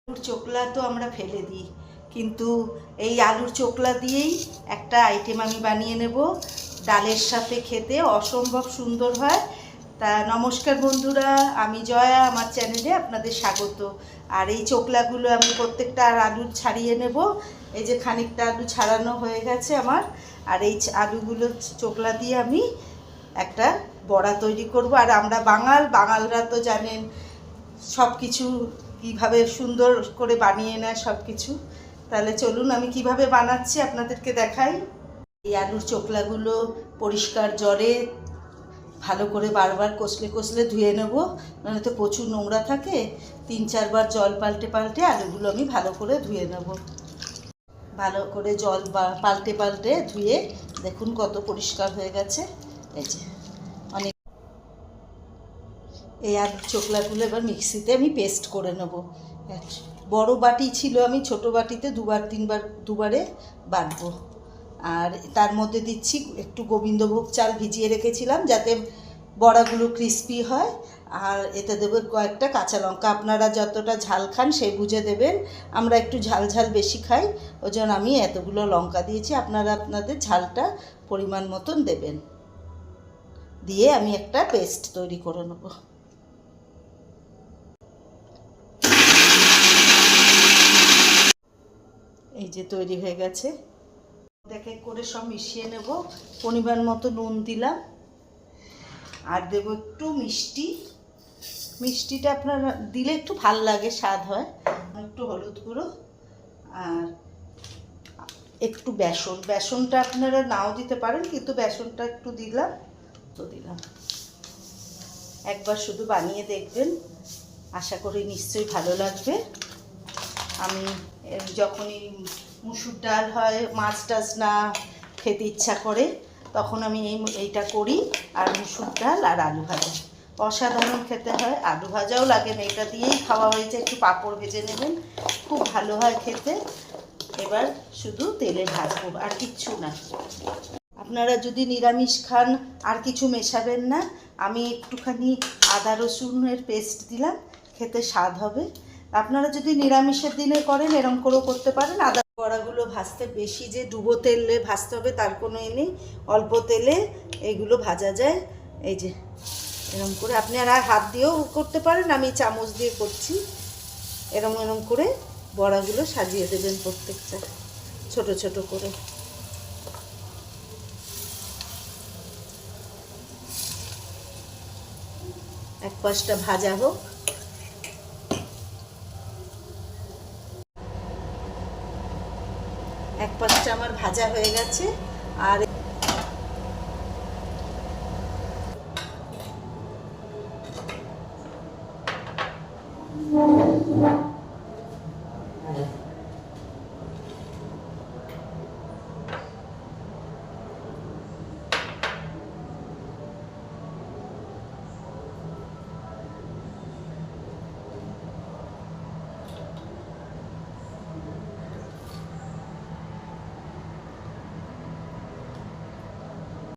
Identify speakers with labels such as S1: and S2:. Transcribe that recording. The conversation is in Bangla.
S1: আলুর চোকলা তো আমরা ফেলে দিই, কিন্তু এই আলুর চোকলা দিয়েই একটা আইটেম আমি বানিয়ে নেব। ডালের সাথে খেতে অসম্ভব সুন্দর হয়। তা নমস্কার বন্ধুরা, আমি জয়া, আমার চ্যানেলে আপনাদের স্বাগত। আর এই চোকলাগুলো আমি প্রত্যেকটা আলু ছাড়িয়ে নেব। এই যে খানিকটা আলু ছাড়ানো হয়ে গেছে আমার। আর এই আলুগুলো চোকলা দিয়ে আমি একটা বড়া তৈরি করব। আর আমরা বাঙালরা তো জানেন সব কিছু কীভাবে সুন্দর করে বানিয়ে নেয় সব কিছু। তাহলে চলুন আমি কিভাবে বানাচ্ছি আপনাদেরকে দেখাই। এই আলুর চোকলাগুলো পরিষ্কার জলে ভালো করে বারবার কষলে ধুয়ে নেব, নাহলে তো প্রচুর নোংরা থাকে। 3-4 বার জল পাল্টে আলুগুলো আমি ভালো করে ধুয়ে নেব। ভালো করে জল পাল্টে ধুয়ে দেখুন কত পরিষ্কার হয়ে গেছে। এই যে অনেক। এই আলুর চোকলাগুলো এবার মিক্সিতে আমি পেস্ট করে নেব। বড় বাটি ছিল, আমি ছোট বাটিতে দুবারে বাটবো। আর তার মধ্যে দিচ্ছি একটু গোবিন্দভোগ চাল ভিজিয়ে রেখেছিলাম যাতে বড়াগুলো ক্রিস্পি হয়। আর এতে দেবো কয়েকটা কাঁচা লঙ্কা। আপনারা যতটা ঝাল খান সেই বুঝে দেবেন। আমরা একটু ঝাল বেশি খাই, ওই জন্য আমি এতগুলো লঙ্কা দিয়েছি। আপনারা আপনাদের ঝালটা পরিমাণ মতন দেবেন। দিয়ে আমি একটা পেস্ট তৈরি করে নেব। এই যে তৈরি হয়ে গেছে। এক এক করে সব মিশিয়ে নেব। পরিমাণ মতো নুন দিলাম, আর দেবো একটু মিষ্টিটা আপনারা দিলে একটু ভাল লাগে, স্বাদ হয়। একটু হলুদ গুঁড়ো আর একটু বেসনটা আপনারা নাও দিতে পারেন, কিন্তু বেসনটা একটু দিলাম। একবার শুধু বানিয়ে দেখবেন, আশা করি নিশ্চয়ই ভালো লাগবে। আমি যখনই মুসুর ডাল হয়, মাছ টাছ না খেতে ইচ্ছা করে, তখন আমি এইটা করি। আর মুসুর ডাল আর আলু ভাজা অসাধারণ খেতে হয়। আলু ভাজাও লাগে না, এটা দিয়েই খাওয়া হয়েছে। একটু পাঁপড় ভেজে নেবেন, খুব ভালো হয় খেতে। এবার শুধু তেলে ভাজবো, আর কিচ্ছু না। আপনারা যদি নিরামিষ খান আর কিছু মেশাবেন না। আমি একটুখানি আদা রসুনের পেস্ট দিলাম, খেতে স্বাদ হবে। আপনারা যদি নিরামিষের দিনে করেন এরকম করেও করতে পারেন। আদা বড়াগুলো ভাজতে বেশি যে ডুবো তেলে ভাজতে হবে তার কোনো নেই, অল্প তেলে এগুলো ভাজা যায়। এই যে এরকম করে আপনি আর হাত দিয়েও করতে পারেন, আমি চামচ দিয়ে করছি। এরকম করে বড়াগুলো সাজিয়ে দেবেন প্রত্যেকটা ছোট ছোট করে। এক পাশটা ভাজা হোক। এক পাশটা আমার ভাজা হয়ে গেছে। আর